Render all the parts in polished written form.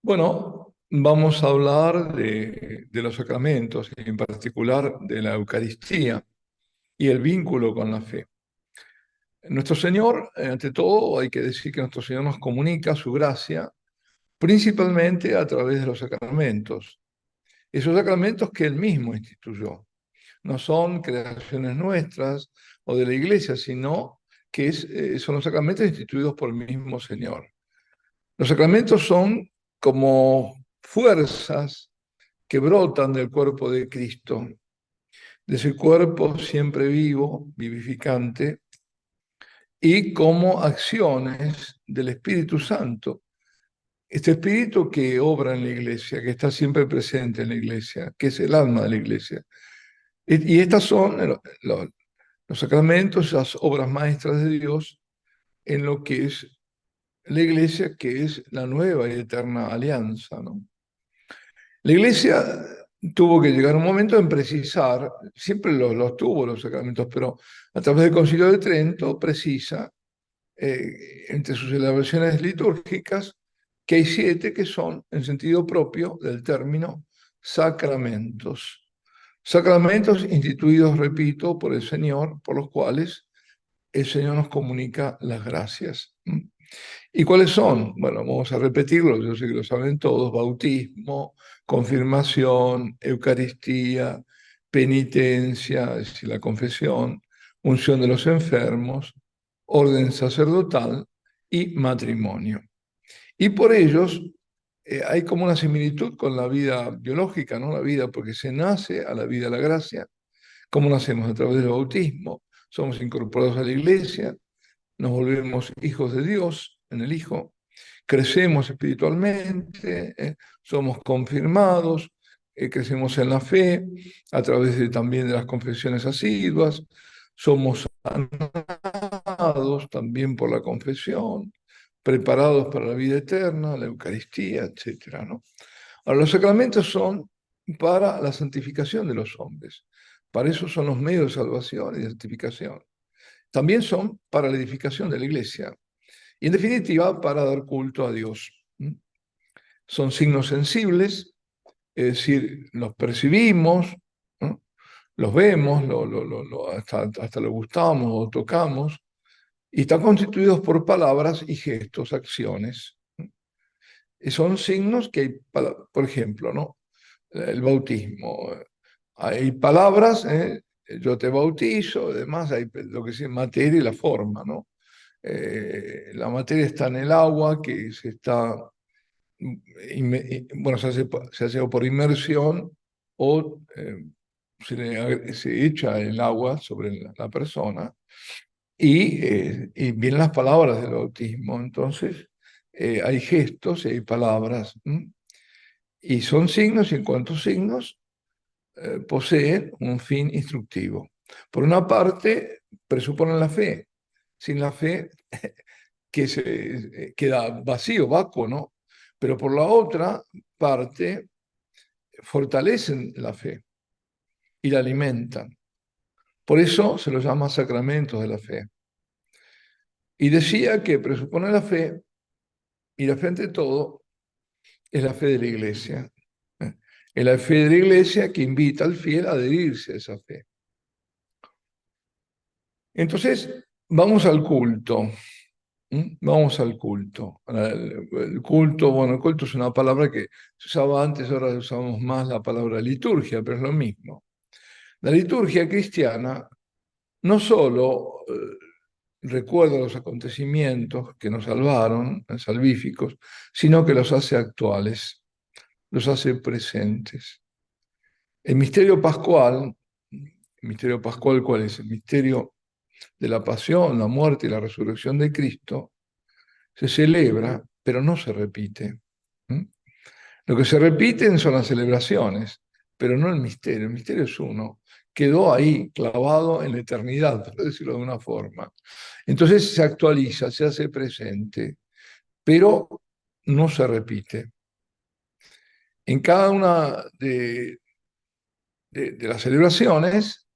Bueno, vamos a hablar de los sacramentos, y en particular de la Eucaristía y el vínculo con la fe. Nuestro Señor, ante todo, hay que decir que nuestro Señor nos comunica su gracia principalmente a través de los sacramentos. Esos sacramentos que Él mismo instituyó. No son creaciones nuestras o de la Iglesia, sino que son los sacramentos instituidos por el mismo Señor. Los sacramentos son como fuerzas que brotan del cuerpo de Cristo, de ese cuerpo siempre vivo, vivificante, y como acciones del Espíritu Santo. Este Espíritu que obra en la Iglesia, que está siempre presente en la Iglesia, que es el alma de la Iglesia. Y estas son los sacramentos, las obras maestras de Dios en lo que es la Iglesia, que es la nueva y eterna alianza, ¿no? La Iglesia tuvo que llegar a un momento en precisar, siempre los tuvo los sacramentos, pero a través del Concilio de Trento precisa, entre sus celebraciones litúrgicas, que hay 7 que son, en sentido propio del término, sacramentos. Sacramentos instituidos, repito, por el Señor, por los cuales el Señor nos comunica las gracias. ¿Y cuáles son? Bueno, vamos a repetirlo, yo sé que lo saben todos: bautismo, confirmación, Eucaristía, penitencia, es decir, la confesión, unción de los enfermos, orden sacerdotal y matrimonio. Y por ellos hay como una similitud con la vida biológica, ¿no? La vida, porque se nace a la vida de la gracia. ¿Cómo nacemos? A través del bautismo. Somos incorporados a la iglesia, nos volvemos hijos de Dios en el Hijo, crecemos espiritualmente, somos confirmados, crecemos en la fe a través también de las confesiones asiduas, somos sanados también por la confesión, preparados para la vida eterna, la Eucaristía, etc., ¿no? Ahora, los sacramentos son para la santificación de los hombres. Para eso son los medios de salvación y de santificación. También son para la edificación de la iglesia y, en definitiva, para dar culto a Dios. Son signos sensibles, es decir, los percibimos, ¿no? Los vemos, hasta lo gustamos o tocamos, y están constituidos por palabras y gestos, acciones. Y son signos que hay, por ejemplo, ¿no? El bautismo. Hay palabras, yo te bautizo, además hay lo que es materia y la forma, ¿no? La materia está en el agua, que se está, bueno, se hace o por inmersión o se echa el agua sobre la persona y vienen las palabras del bautismo. Entonces, hay gestos y hay palabras, y son signos, y en cuanto a signos, poseen un fin instructivo. Por una parte, presuponen la fe. Sin la fe, que se queda vacío, vacuo, ¿no? Pero por la otra parte, fortalecen la fe y la alimentan. Por eso se los llama sacramentos de la fe. Y decía que presupone la fe, y la fe ante todo es la fe de la Iglesia. Es la fe de la Iglesia que invita al fiel a adherirse a esa fe. Entonces, vamos al culto. Vamos al culto. El culto, bueno, el culto es una palabra que se usaba antes, ahora usamos más la palabra liturgia, pero es lo mismo. La liturgia cristiana no solo recuerda los acontecimientos que nos salvaron, salvíficos, sino que los hace actuales, los hace presentes. El misterio pascual, ¿cuál es? El misterio de la pasión, la muerte y la resurrección de Cristo, se celebra, pero no se repite. Lo que se repiten son las celebraciones, pero no el misterio. El misterio es uno. Quedó ahí, clavado en la eternidad, por decirlo de una forma. Entonces se actualiza, se hace presente, pero no se repite. En cada una de las celebraciones,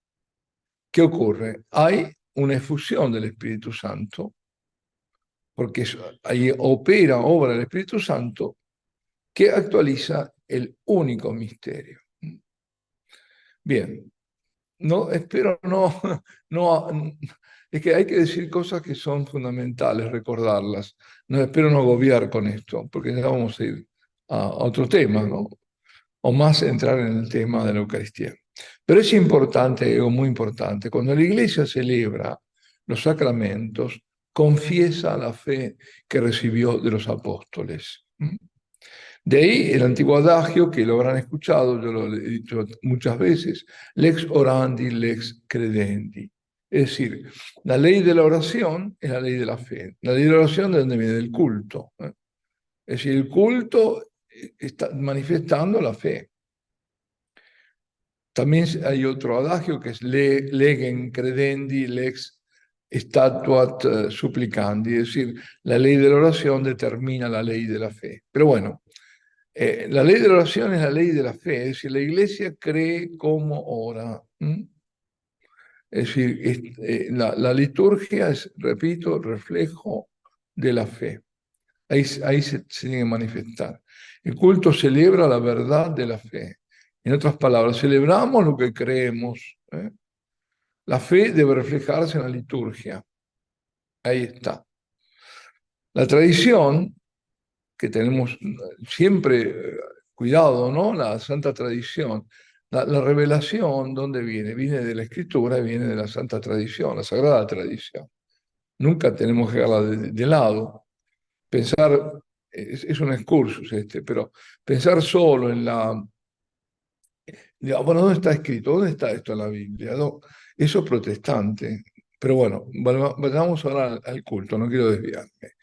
¿qué ocurre? Hay una efusión del Espíritu Santo, porque ahí obra el Espíritu Santo, que actualiza el único misterio. Bien, no, espero no, no, es que hay que decir cosas que son fundamentales, recordarlas. No espero no agobiar con esto, porque ya vamos a ir a otro tema, ¿no? O más entrar en el tema de la Eucaristía. Pero es importante, algo muy importante, cuando la Iglesia celebra los sacramentos, confiesa la fe que recibió de los apóstoles. De ahí el antiguo adagio que lo habrán escuchado, yo lo he dicho muchas veces, lex orandi, lex credendi. Es decir, la ley de la oración es la ley de la fe. La ley de la oración de donde viene del culto. Es decir, el culto está manifestando la fe. También hay otro adagio que es legem credendi, lex statuat supplicandi. Es decir, la ley de la oración determina la ley de la fe. Pero bueno, la ley de la oración es la ley de la fe, es decir, la iglesia cree como ora. Es decir, la liturgia es, repito, reflejo de la fe. Ahí se tiene que manifestar. El culto celebra la verdad de la fe. En otras palabras, celebramos lo que creemos. La fe debe reflejarse en la liturgia. Ahí está. La tradición que tenemos siempre cuidado, ¿no? La santa tradición. La revelación, ¿dónde viene? Viene de la escritura, viene de la santa tradición, la sagrada tradición. Nunca tenemos que dejarla de lado. Pensar, es un excursus este, pero pensar solo en la... Bueno, ¿dónde está escrito? ¿Dónde está esto en la Biblia? No, eso es protestante. Pero bueno, vayamos ahora al culto, no quiero desviarme.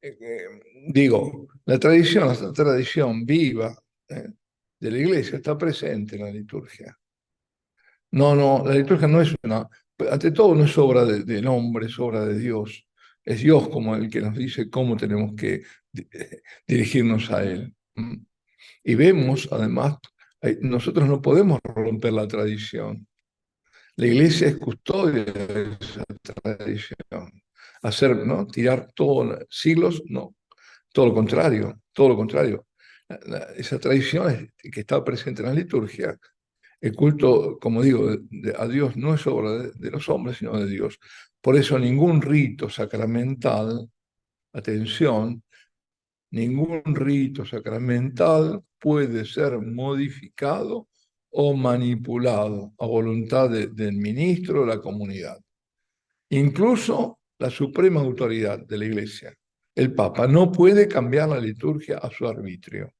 Eh, digo, la tradición viva de la iglesia está presente en la liturgia. No, no, la liturgia no es una, ante todo no es obra del hombre, es obra de Dios. Es Dios como el que nos dice cómo tenemos que dirigirnos a Él. Y vemos, además, nosotros no podemos romper la tradición. La iglesia es custodia de esa tradición. Hacer, ¿no? Tirar todos siglos, no. Todo lo contrario, todo lo contrario. Esa tradición que está presente en la liturgia, el culto, como digo, a Dios no es obra de los hombres, sino de Dios. Por eso ningún rito sacramental, atención, ningún rito sacramental puede ser modificado o manipulado a voluntad del ministro o la comunidad. Incluso la suprema autoridad de la Iglesia, el Papa, no puede cambiar la liturgia a su arbitrio,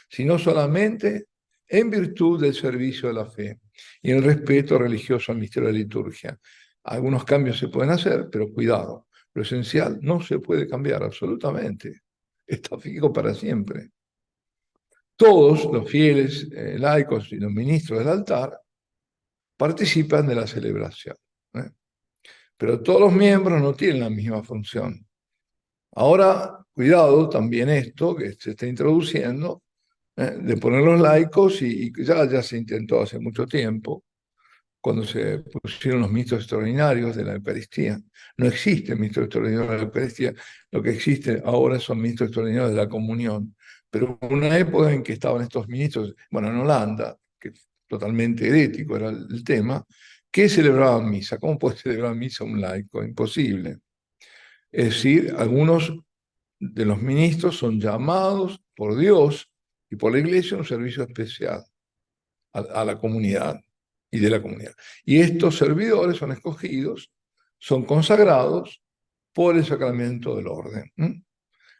sino solamente en virtud del servicio de la fe y el respeto religioso al misterio de la liturgia. Algunos cambios se pueden hacer, pero cuidado, lo esencial no se puede cambiar absolutamente. Está fijo para siempre. Todos los fieles, laicos y los ministros del altar participan de la celebración. Pero todos los miembros no tienen la misma función. Ahora, cuidado también esto que se está introduciendo, de poner los laicos, y ya se intentó hace mucho tiempo, cuando se pusieron los ministros extraordinarios de la Eucaristía. No existe ministro extraordinario de la Eucaristía, lo que existe ahora son ministros extraordinarios de la comunión. Pero una época en que estaban estos ministros, bueno, en Holanda, que totalmente herético era el tema, que celebraban misa. ¿Cómo puede celebrar misa un laico? Imposible. Es decir, algunos de los ministros son llamados por Dios y por la Iglesia a un servicio especial a la comunidad y de la comunidad. Y estos servidores son escogidos, son consagrados por el sacramento del orden.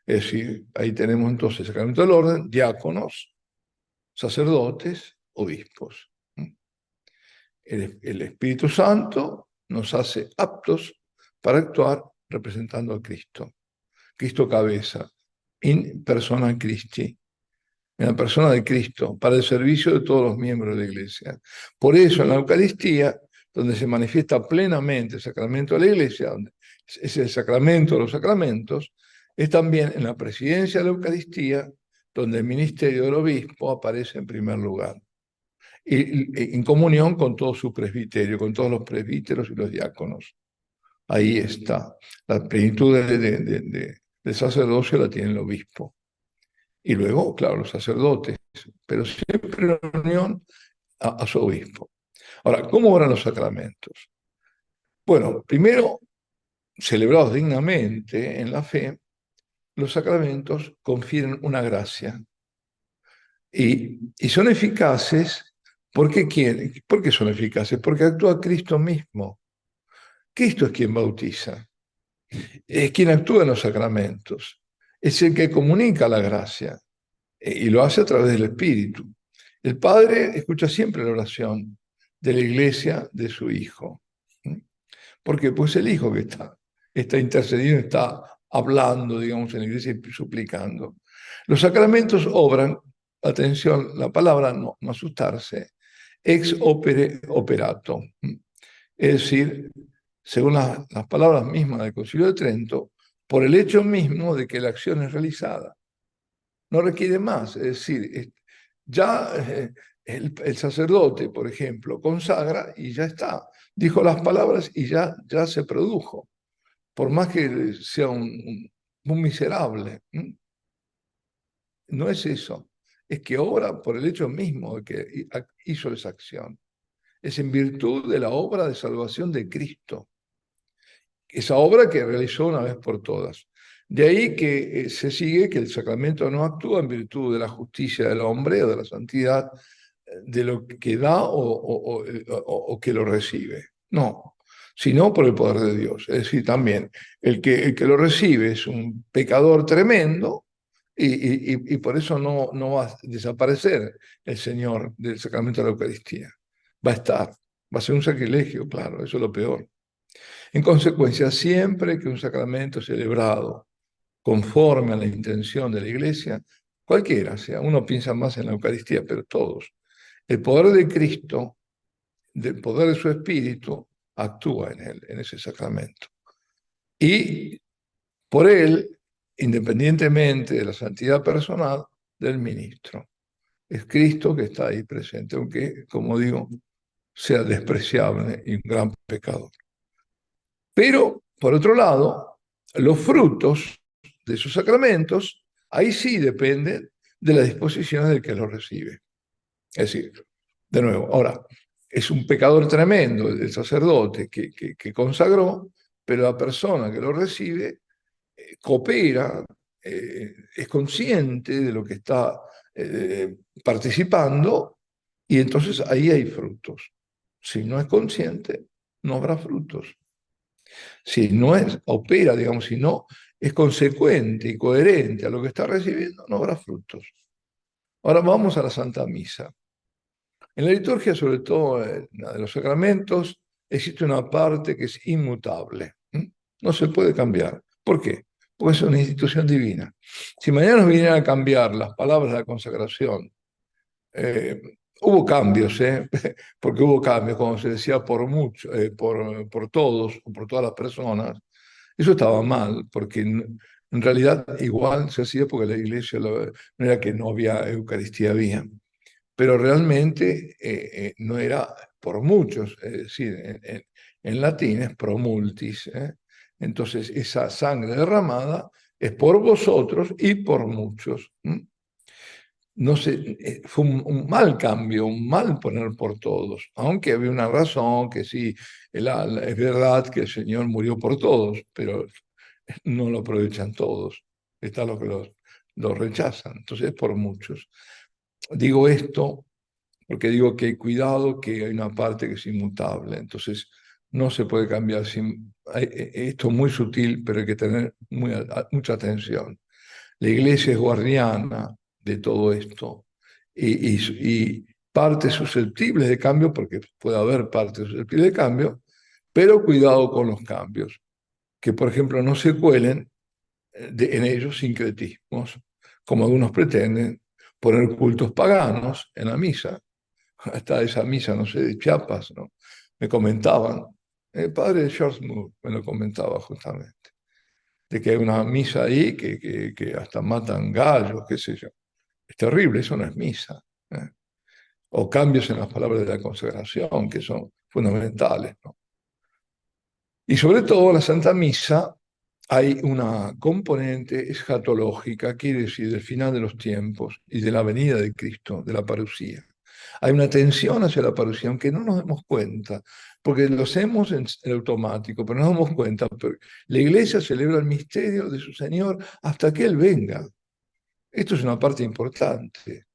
Es decir, ahí tenemos entonces el sacramento del orden, diáconos, sacerdotes, obispos. El Espíritu Santo nos hace aptos para actuar representando a Cristo. Cristo cabeza, in persona Christi, en la persona de Cristo, para el servicio de todos los miembros de la Iglesia. Por eso en la Eucaristía, donde se manifiesta plenamente el sacramento de la Iglesia, donde es el sacramento de los sacramentos, es también en la presidencia de la Eucaristía, donde el ministerio del obispo aparece en primer lugar. Y en comunión con todo su presbiterio, con todos los presbíteros y los diáconos. Ahí está. La plenitud de sacerdocio la tiene el obispo. y luego, claro, los sacerdotes, pero siempre en unión a su obispo. Ahora, ¿cómo obran los sacramentos? Bueno, primero, celebrados dignamente en la fe, los sacramentos confieren una gracia y son eficaces porque quieren. ¿Por qué son eficaces? Porque actúa Cristo mismo. Cristo es quien bautiza, es quien actúa en los sacramentos, es el que comunica la gracia y lo hace a través del Espíritu. El Padre escucha siempre la oración de la iglesia de su Hijo. ¿Por qué? Pues el Hijo que está intercediendo, está hablando, digamos, en la iglesia y suplicando. Los sacramentos obran, atención, la palabra no asustarse, ex opere operato. Es decir, según las palabras mismas del Concilio de Trento, por el hecho mismo de que la acción es realizada. No requiere más, es decir, ya el sacerdote, por ejemplo, consagra y ya está. Dijo las palabras y ya se produjo, por más que sea un miserable. No es eso, es que obra por el hecho mismo de que hizo esa acción. Es en virtud de la obra de salvación de Cristo, esa obra que realizó una vez por todas. De ahí que se sigue que el sacramento no actúa en virtud de la justicia del hombre o de la santidad de lo que da o que lo recibe. No, sino por el poder de Dios. Es decir, también el que lo recibe es un pecador tremendo y por eso no va a desaparecer el Señor del sacramento de la Eucaristía. Va a estar, va a ser un sacrilegio, claro, eso es lo peor. En consecuencia, siempre que un sacramento es celebrado conforme a la intención de la Iglesia, cualquiera sea, uno piensa más en la Eucaristía, pero todos, el poder de Cristo, del poder de su Espíritu, actúa en él, en ese sacramento. Y por él, independientemente de la santidad personal del ministro, es Cristo que está ahí presente, aunque, como digo, sea despreciable y un gran pecador. Pero, por otro lado, los frutos de esos sacramentos, ahí sí dependen de las disposiciones del que los recibe. Es decir, de nuevo, ahora, es un pecador tremendo el sacerdote que consagró, pero la persona que lo recibe coopera, es consciente de lo que está participando y entonces ahí hay frutos. Si no es consciente, no habrá frutos. Si no opera, digamos, si no es consecuente y coherente a lo que está recibiendo, no habrá frutos. Ahora vamos a la Santa Misa. En la liturgia, sobre todo en la de los sacramentos, existe una parte que es inmutable. No se puede cambiar. ¿Por qué? Porque es una institución divina. Si mañana nos vinieran a cambiar las palabras de la consagración, eh, hubo cambios, porque hubo cambios, como se decía, por todos, o por todas las personas. Eso estaba mal, porque en realidad igual se hacía porque la iglesia no era que no había Eucaristía, había, pero realmente no era por muchos, es decir, en latín es pro multis. Entonces esa sangre derramada es por vosotros y por muchos. No sé, fue un mal cambio, un mal poner por todos, aunque había una razón que sí, es verdad que el Señor murió por todos, pero no lo aprovechan todos, están los que los rechazan, entonces es por muchos. Digo esto porque digo que hay cuidado, que hay una parte que es inmutable, entonces no se puede cambiar. Esto es muy sutil, pero hay que tener mucha atención. La iglesia es guardiana de todo esto y partes susceptibles de cambio, porque puede haber partes susceptibles de cambio, pero cuidado con los cambios, que por ejemplo no se cuelen en ellos sincretismos, como algunos pretenden, poner cultos paganos en la misa. Hasta esa misa, no sé, de Chiapas, ¿no? Me comentaban, el padre George Moore me lo comentaba justamente, de que hay una misa ahí que hasta matan gallos, qué sé yo. Es terrible, eso no es misa. ¿eh? O cambios en las palabras de la consagración, que son fundamentales, ¿no? Y sobre todo la Santa Misa hay una componente escatológica, quiere decir, del final de los tiempos y de la venida de Cristo, de la parusía. Hay una tensión hacia la parusía, aunque no nos demos cuenta, porque lo hacemos en automático, pero no nos damos cuenta. Pero la iglesia celebra el misterio de su Señor hasta que Él venga. Esto es una parte importante.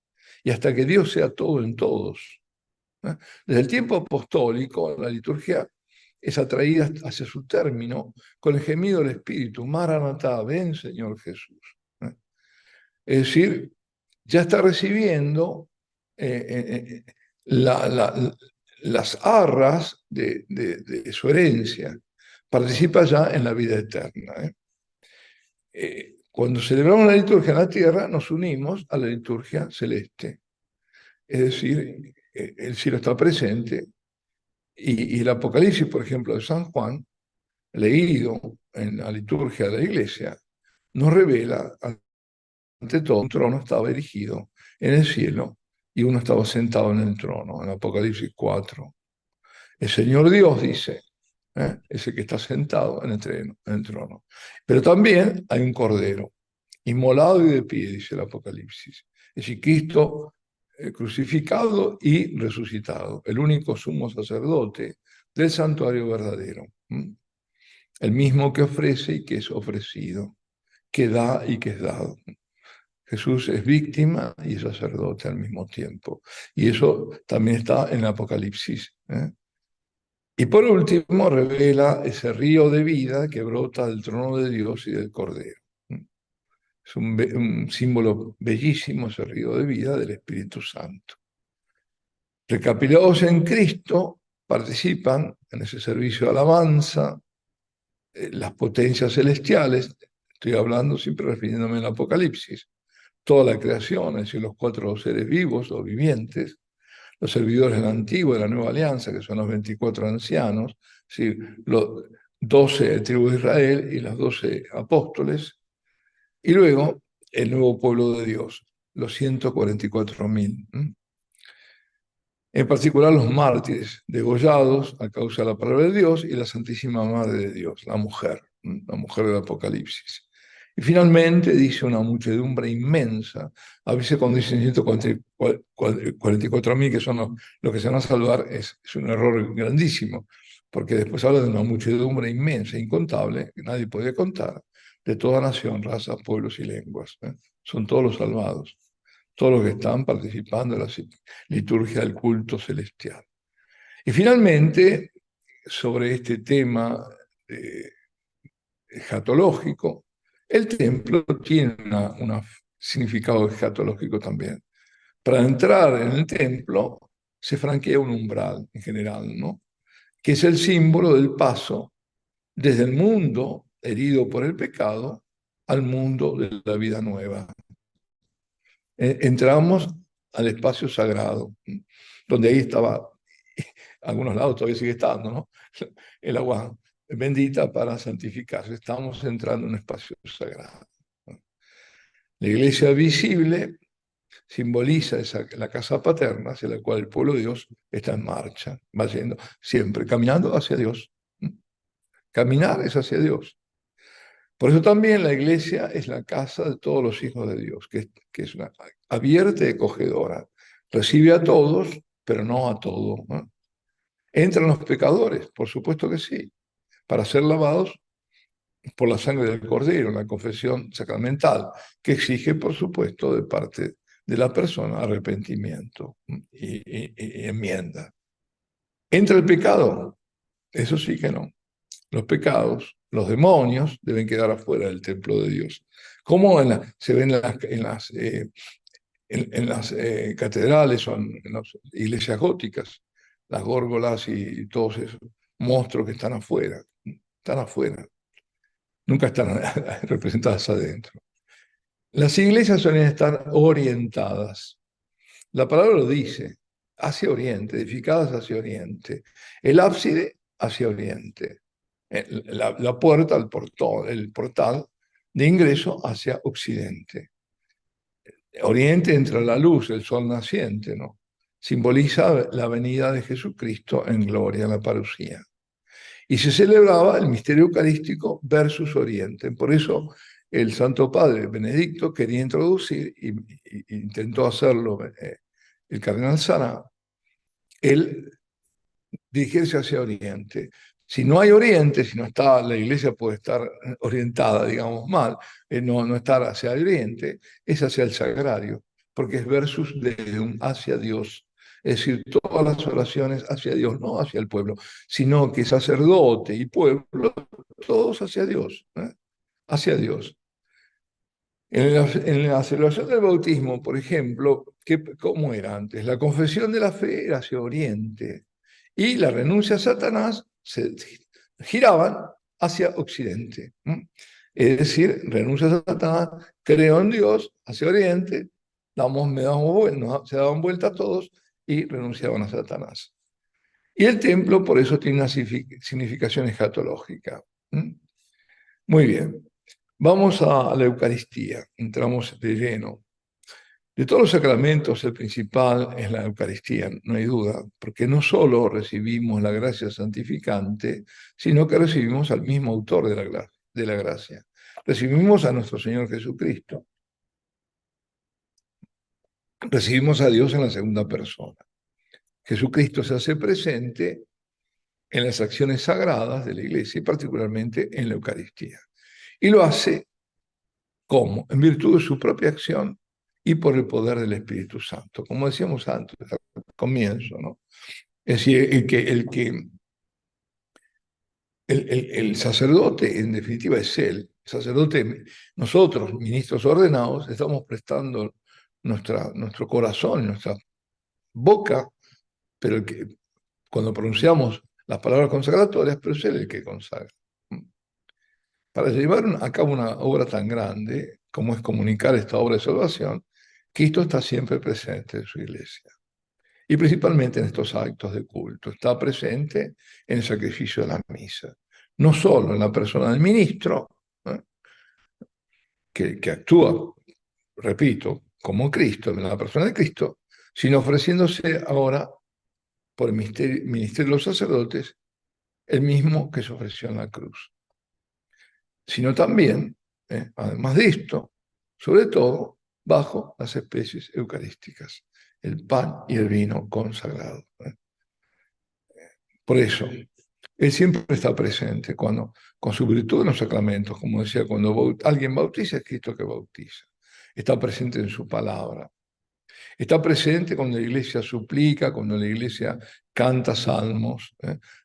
Y hasta que Dios sea todo en todos. ¿Eh? Desde el tiempo apostólico, la liturgia es atraída hacia su término con el gemido del Espíritu, Maranatá, ven Señor Jesús. ¿Eh? Es decir, ya está recibiendo la, la, las arras de su herencia, participa ya en la vida eterna. Cuando celebramos la liturgia en la tierra, nos unimos a la liturgia celeste. Es decir, el cielo está presente y el Apocalipsis, por ejemplo, de San Juan, leído en la liturgia de la iglesia, nos revela, ante todo, un trono estaba erigido en el cielo y uno estaba sentado en el trono, en Apocalipsis 4. El Señor Dios dice, ese que está sentado en el trono. Pero también hay un cordero, inmolado y de pie, dice el Apocalipsis. Es decir, Cristo crucificado y resucitado, el único sumo sacerdote del santuario verdadero. El mismo que ofrece y que es ofrecido, que da y que es dado. Jesús es víctima y es sacerdote al mismo tiempo. Y eso también está en el Apocalipsis. Y por último, revela ese río de vida que brota del trono de Dios y del Cordero. Es un símbolo bellísimo, ese río de vida del Espíritu Santo. Recapitulados en Cristo, participan en ese servicio de alabanza, las potencias celestiales, estoy hablando siempre refiriéndome al Apocalipsis, toda la creación, es decir, los cuatro seres vivos o vivientes, los servidores de la antigua y de la nueva alianza, que son los 24 ancianos, es decir, los 12 tribus de Israel y los 12 apóstoles, y luego el nuevo pueblo de Dios, los 144.000. En particular los mártires degollados a causa de la palabra de Dios y la Santísima Madre de Dios, la mujer del Apocalipsis. Y finalmente dice una muchedumbre inmensa. A veces cuando dicen 144.000, que son los que se van a salvar, es un error grandísimo, porque después habla de una muchedumbre inmensa, incontable, que nadie puede contar, de toda nación, raza, pueblos y lenguas. Son todos los salvados, todos los que están participando de la liturgia del culto celestial. Y finalmente, sobre este tema escatológico, el templo tiene un significado escatológico también. Para entrar en el templo se franquea un umbral en general, ¿no? Que es el símbolo del paso desde el mundo herido por el pecado al mundo de la vida nueva. Entramos al espacio sagrado, donde ahí estaba, a algunos lados todavía sigue estando, ¿no? El agua bendita para santificarse. Estamos entrando en un espacio sagrado. La iglesia visible simboliza la casa paterna hacia la cual el pueblo de Dios está en marcha, va yendo siempre, caminando hacia Dios. Caminar es hacia Dios. Por eso también la iglesia es la casa de todos los hijos de Dios, que es una abierta y acogedora. Recibe a todos, pero no a todos. ¿Entran los pecadores? Por supuesto que sí, para ser lavados por la sangre del Cordero, la confesión sacramental, que exige, por supuesto, de parte de la persona arrepentimiento y enmienda. ¿Entra el pecado? Eso sí que no. Los pecados, los demonios, deben quedar afuera del templo de Dios. Como se ven en las catedrales o en las iglesias góticas, las górgolas y todos esos monstruos que están afuera. Están afuera. Nunca están representadas adentro. Las iglesias suelen estar orientadas. La palabra lo dice, hacia oriente, edificadas hacia oriente. El ábside hacia oriente. La puerta, el portal de ingreso hacia occidente. Oriente entra la luz, el sol naciente, ¿no? Simboliza la venida de Jesucristo en gloria, la parusía. Y se celebraba el misterio eucarístico versus Oriente. Por eso el Santo Padre Benedicto quería introducir, y intentó hacerlo el cardenal Sara, el dirigirse hacia Oriente. Si no hay Oriente, si no está, la iglesia puede estar orientada, digamos mal, no estar hacia el Oriente, es hacia el sagrario, porque es versus desde un hacia Dios. Es decir, todas las oraciones hacia Dios, no hacia el pueblo, sino que sacerdote y pueblo, todos hacia Dios, hacia Dios. En la celebración del bautismo, por ejemplo, ¿cómo era antes? La confesión de la fe era hacia Oriente y la renuncia a Satanás se giraban hacia Occidente. Es decir, renuncia a Satanás, creo en Dios, hacia Oriente, se daban vuelta todos y renunciaban a Satanás. Y el templo, por eso, tiene una significación escatológica. Muy bien. Vamos a la Eucaristía, entramos de lleno. De todos los sacramentos, el principal es la Eucaristía, no hay duda, porque no solo recibimos la gracia santificante, sino que recibimos al mismo autor de la gracia. Recibimos a nuestro Señor Jesucristo. Recibimos a Dios en la segunda persona. Jesucristo se hace presente en las acciones sagradas de la Iglesia y particularmente en la Eucaristía. Y lo hace ¿cómo? En virtud de su propia acción y por el poder del Espíritu Santo. Como decíamos antes, al comienzo, ¿no? Es decir, el sacerdote, en definitiva, es él. El sacerdote, nosotros, ministros ordenados, estamos prestando nuestro corazón, nuestra boca, pero cuando pronunciamos las palabras consagratorias, pero es él el que consagra. Para llevar a cabo una obra tan grande como es comunicar esta obra de salvación, Cristo está siempre presente en su iglesia. Y principalmente en estos actos de culto. Está presente en el sacrificio de la misa. No solo en la persona del ministro, ¿eh? que actúa, repito, como Cristo, en la persona de Cristo, sino ofreciéndose ahora por el ministerio de los sacerdotes, el mismo que se ofreció en la cruz. Sino también, además de esto, sobre todo, bajo las especies eucarísticas, el pan y el vino consagrado. Por eso, Él siempre está presente con su virtud en los sacramentos, como decía, cuando alguien bautiza, es Cristo que bautiza. Está presente en su palabra. Está presente cuando la iglesia suplica, cuando la iglesia canta salmos.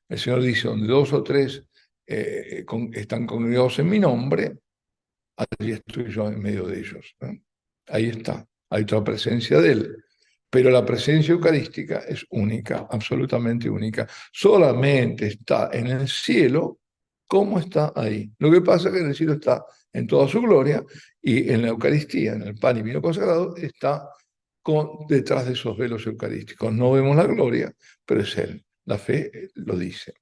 El Señor dice, donde dos o tres están congregados en mi nombre, allí estoy yo en medio de ellos. Ahí está, hay otra presencia de Él. Pero la presencia eucarística es única, absolutamente única. Solamente está en el cielo como está ahí. Lo que pasa es que en el cielo está en toda su gloria y en la Eucaristía, en el pan y vino consagrado, está detrás de esos velos eucarísticos. No vemos la gloria, pero es Él. La fe lo dice.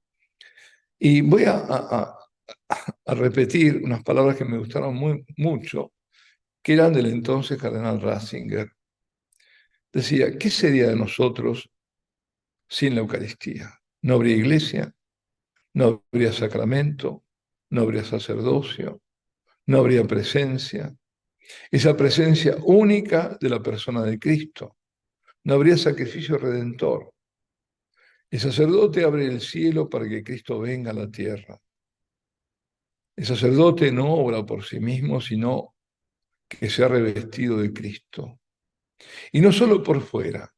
Y voy a repetir unas palabras que me gustaron mucho, que eran del entonces cardenal Ratzinger. Decía, ¿qué sería de nosotros sin la Eucaristía? No habría iglesia, no habría sacramento, no habría sacerdocio, no habría presencia, esa presencia única de la persona de Cristo. No habría sacrificio redentor. El sacerdote abre el cielo para que Cristo venga a la tierra. El sacerdote no obra por sí mismo, sino que se ha revestido de Cristo. Y no solo por fuera,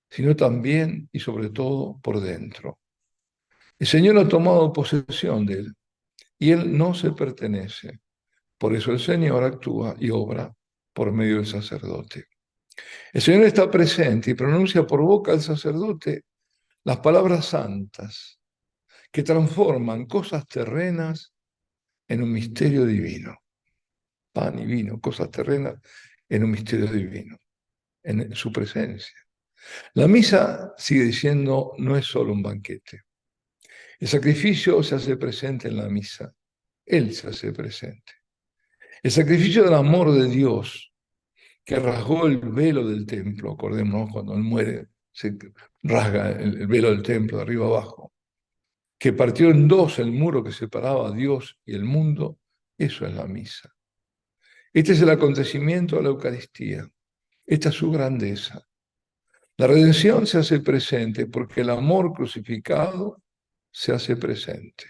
sino también y sobre todo por dentro. El Señor ha tomado posesión de él y él no se pertenece. Por eso el Señor actúa y obra por medio del sacerdote. El Señor está presente y pronuncia por boca del sacerdote las palabras santas que transforman cosas terrenas en un misterio divino. Pan y vino, cosas terrenas en un misterio divino, en su presencia. La misa, sigue diciendo, no es solo un banquete. El sacrificio se hace presente en la misa. Él se hace presente. El sacrificio del amor de Dios, que rasgó el velo del templo, acordémonos, cuando Él muere, se rasga el velo del templo de arriba abajo. que partió en dos el muro que separaba a Dios y el mundo, eso es la misa. Este es el acontecimiento de la Eucaristía. Esta es su grandeza. La redención se hace presente porque el amor crucificado se hace presente.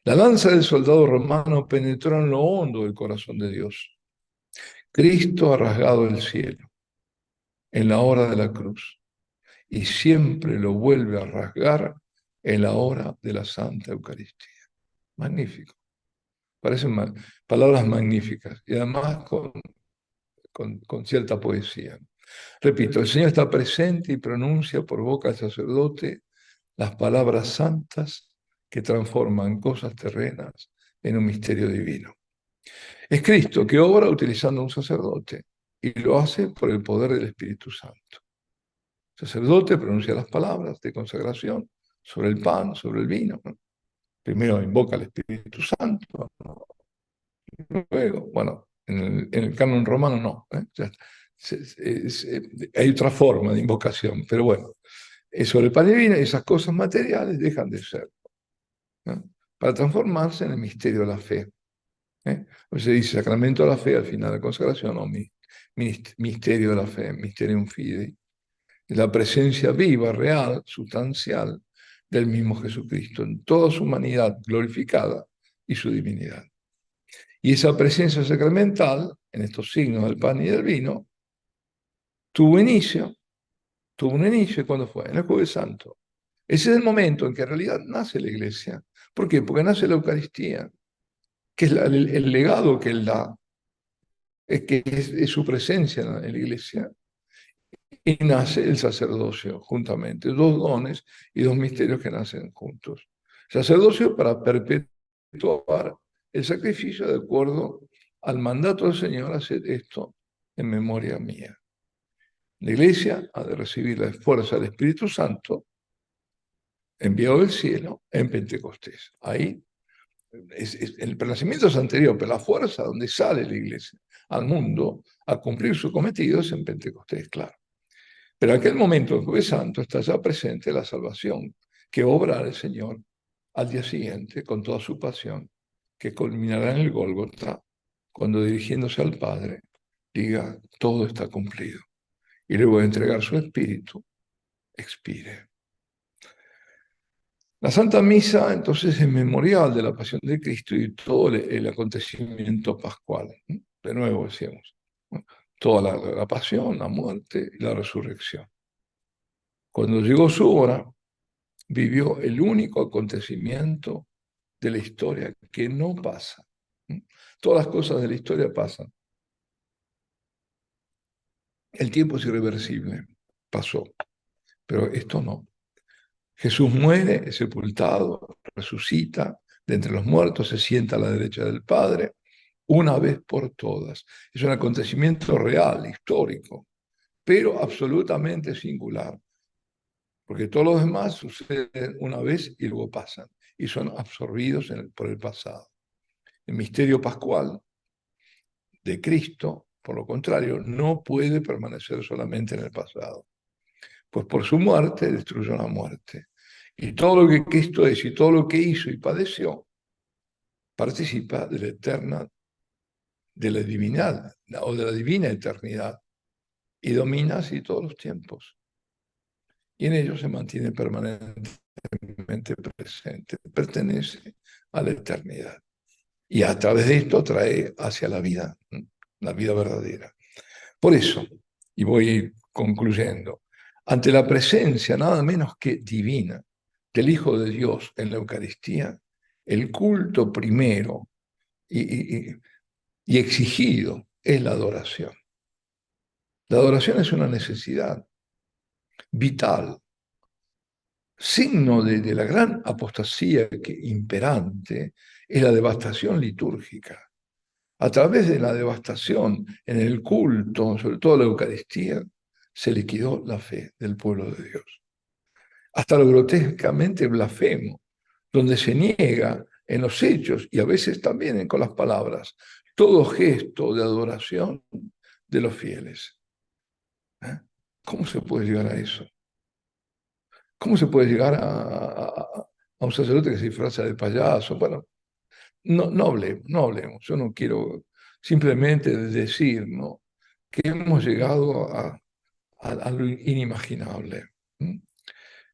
La lanza del soldado romano penetró en lo hondo del corazón de Dios. Cristo ha rasgado el cielo en la hora de la cruz y siempre lo vuelve a rasgar en la hora de la Santa Eucaristía. Magnífico. Parecen palabras magníficas y además con cierta poesía. Repito, el Señor está presente y pronuncia por boca del sacerdote las palabras santas que transforman cosas terrenas en un misterio divino. Es Cristo que obra utilizando un sacerdote y lo hace por el poder del Espíritu Santo. El sacerdote pronuncia las palabras de consagración sobre el pan, sobre el vino, ¿no? Primero invoca al Espíritu Santo, ¿no? Luego, bueno, en el canon romano no, ¿eh? O sea, hay otra forma de invocación, pero bueno, sobre el pan y el vino, esas cosas materiales dejan de ser, ¿no? Para transformarse en el misterio de la fe. Se dice sacramento de la fe al final de la consagración, o misterio de la fe, mysterium fidei, la presencia viva, real, sustancial del mismo Jesucristo en toda su humanidad glorificada y su divinidad. Y esa presencia sacramental, en estos signos del pan y del vino, tuvo un inicio, ¿cuándo fue? En el Jueves Santo. Ese es el momento en que en realidad nace la Iglesia. ¿Por qué? Porque nace la Eucaristía, que es el legado que Él da, que es su presencia en la Iglesia, y nace el sacerdocio juntamente, dos dones y dos misterios que nacen juntos. Sacerdocio para perpetuar el sacrificio de acuerdo al mandato del Señor, hacer esto en memoria mía. La Iglesia ha de recibir la fuerza del Espíritu Santo enviado del cielo en Pentecostés. Ahí el renacimiento es anterior, pero la fuerza donde sale la Iglesia al mundo a cumplir su cometido es en Pentecostés, claro. Pero en aquel momento, el Jueves Santo, está ya presente la salvación que obra el Señor al día siguiente con toda su pasión, que culminará en el Gólgota, cuando dirigiéndose al Padre diga, todo está cumplido. Y luego de entregar su espíritu, expire. La Santa Misa, entonces, es memorial de la pasión de Cristo y todo el acontecimiento pascual. De nuevo, decíamos, toda la pasión, la muerte y la resurrección. Cuando llegó su hora, vivió el único acontecimiento de la historia que no pasa. Todas las cosas de la historia pasan. El tiempo es irreversible, pasó, pero esto no. Jesús muere, es sepultado, resucita de entre los muertos, se sienta a la derecha del Padre, una vez por todas. Es un acontecimiento real, histórico, pero absolutamente singular, porque todos los demás suceden una vez y luego pasan, y son absorbidos por el pasado. El misterio pascual de Cristo, por lo contrario, no puede permanecer solamente en el pasado, pues por su muerte destruyó la muerte. Y todo lo que Cristo es y todo lo que hizo y padeció participa de la eterna, de la divinidad o de la divina eternidad y domina así todos los tiempos. Y en ello se mantiene permanentemente presente, pertenece a la eternidad. Y a través de esto trae hacia la vida verdadera. Por eso, y voy concluyendo, ante la presencia nada menos que divina del Hijo de Dios en la Eucaristía, el culto primero y exigido es la adoración. La adoración es una necesidad vital, signo de la gran apostasía imperante es la devastación litúrgica. A través de la devastación en el culto, sobre todo la Eucaristía, se liquidó la fe del pueblo de Dios. Hasta lo grotescamente blasfemo, donde se niega en los hechos y a veces también con las palabras todo gesto de adoración de los fieles. ¿Cómo se puede llegar a eso? ¿Cómo se puede llegar a un sacerdote que se disfraza de payaso. Bueno, no hablemos, no hablemos. Yo no quiero simplemente decir, ¿no?, que hemos llegado a lo inimaginable. ¿Mm?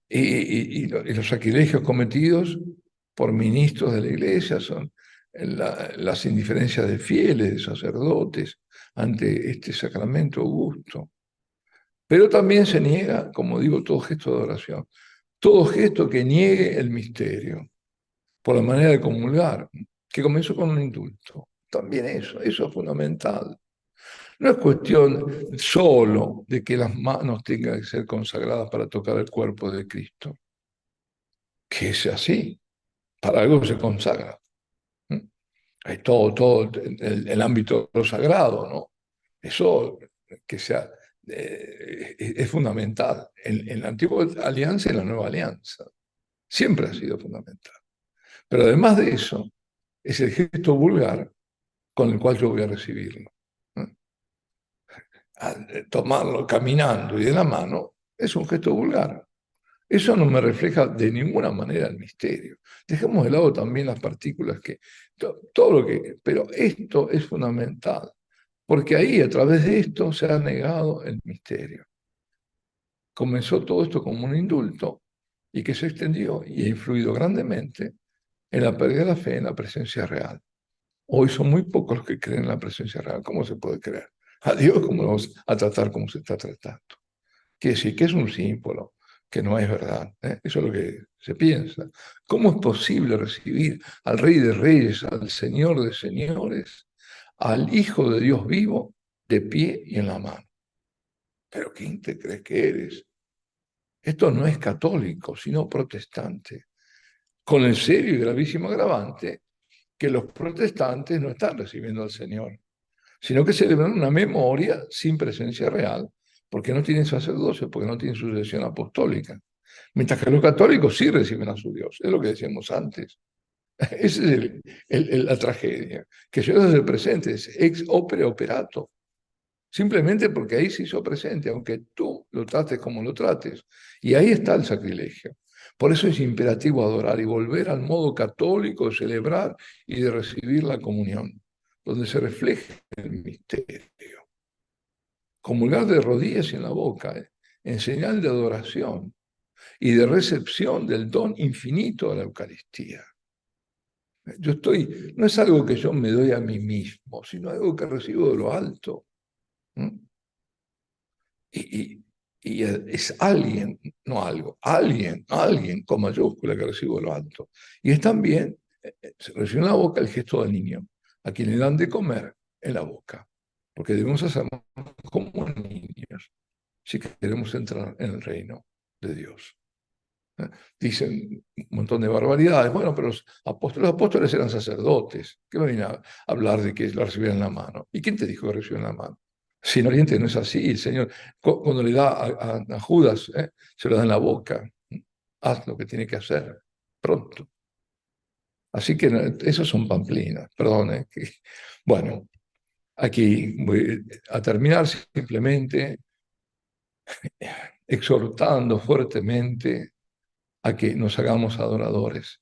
Y los sacrilegios cometidos por ministros de la iglesia son las indiferencias de fieles, de sacerdotes, ante este sacramento augusto. Pero también se niega, como digo, todo gesto de adoración, todo gesto que niegue el misterio, por la manera de comulgar, que comenzó con un indulto. También eso es fundamental. No es cuestión solo de que las manos tengan que ser consagradas para tocar el cuerpo de Cristo, que es así, para algo se consagra. ¿Mm? Hay todo el ámbito de lo sagrado, ¿no? Eso que sea, es fundamental en la antigua alianza y en la nueva alianza. Siempre ha sido fundamental. Pero además de eso, es el gesto vulgar con el cual yo voy a recibirlo. ¿No? Tomarlo caminando y de la mano es un gesto vulgar. Eso no me refleja de ninguna manera el misterio. Dejemos de lado también las partículas todo lo que, pero esto es fundamental, porque ahí a través de esto se ha negado el misterio. Comenzó todo esto como un indulto y que se extendió y ha influido grandemente en la pérdida de la fe en la presencia real. Hoy son muy pocos los que creen en la presencia real. ¿Cómo se puede creer? A Dios, ¿cómo lo vamos a tratar como se está tratando? Quiere decir que es un símbolo, que no es verdad. Eso es lo que se piensa. ¿Cómo es posible recibir al Rey de Reyes, al Señor de Señores, al Hijo de Dios vivo, de pie y en la mano? ¿Pero quién te crees que eres? Esto no es católico, sino protestante, con el serio y gravísimo agravante que los protestantes no están recibiendo al Señor, sino que celebran una memoria sin presencia real, porque no tienen sacerdocio, porque no tienen sucesión apostólica. Mientras que los católicos sí reciben a su Dios, es lo que decíamos antes. Esa es la tragedia, que Dios es el presente, es ex opere operato, simplemente porque ahí se hizo presente, aunque tú lo trates como lo trates. Y ahí está el sacrilegio. Por eso es imperativo adorar y volver al modo católico de celebrar y de recibir la comunión, donde se refleja el misterio. Comulgar de rodillas y en la boca, en señal de adoración y de recepción del don infinito de la Eucaristía. No es algo que yo me doy a mí mismo, sino algo que recibo de lo alto. ¿Mm? Y es alguien, no algo, alguien con mayúscula que recibo de lo alto. Y es también, se recibe en la boca el gesto del niño, a quien le dan de comer en la boca, porque debemos hacernos como niños si queremos entrar en el reino de Dios. Dicen un montón de barbaridades. Bueno, pero los apóstoles eran sacerdotes. ¿Qué me viene a hablar de que la recibían en la mano? ¿Y quién te dijo que recibían en la mano? Si en Oriente no es así, el Señor, cuando le da a Judas, se lo da en la boca. Haz lo que tiene que hacer, pronto. Así que esos son pamplinas, perdón. Bueno, aquí voy a terminar simplemente exhortando fuertemente a que nos hagamos adoradores.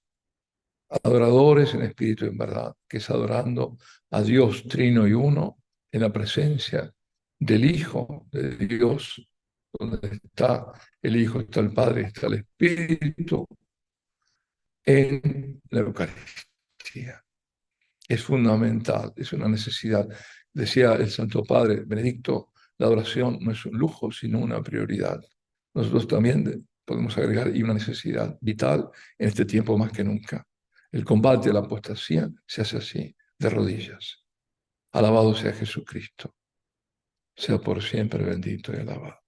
Adoradores en espíritu y en verdad, que es adorando a Dios trino y uno en la presencia del Hijo de Dios, donde está el Hijo, está el Padre, está el Espíritu, en la Eucaristía. Es fundamental, es una necesidad. Decía el Santo Padre Benedicto, la adoración no es un lujo, sino una prioridad. Nosotros también podemos agregar y una necesidad vital en este tiempo más que nunca. El combate a la apostasía se hace así, de rodillas. Alabado sea Jesucristo. Sea por siempre bendito y alabado.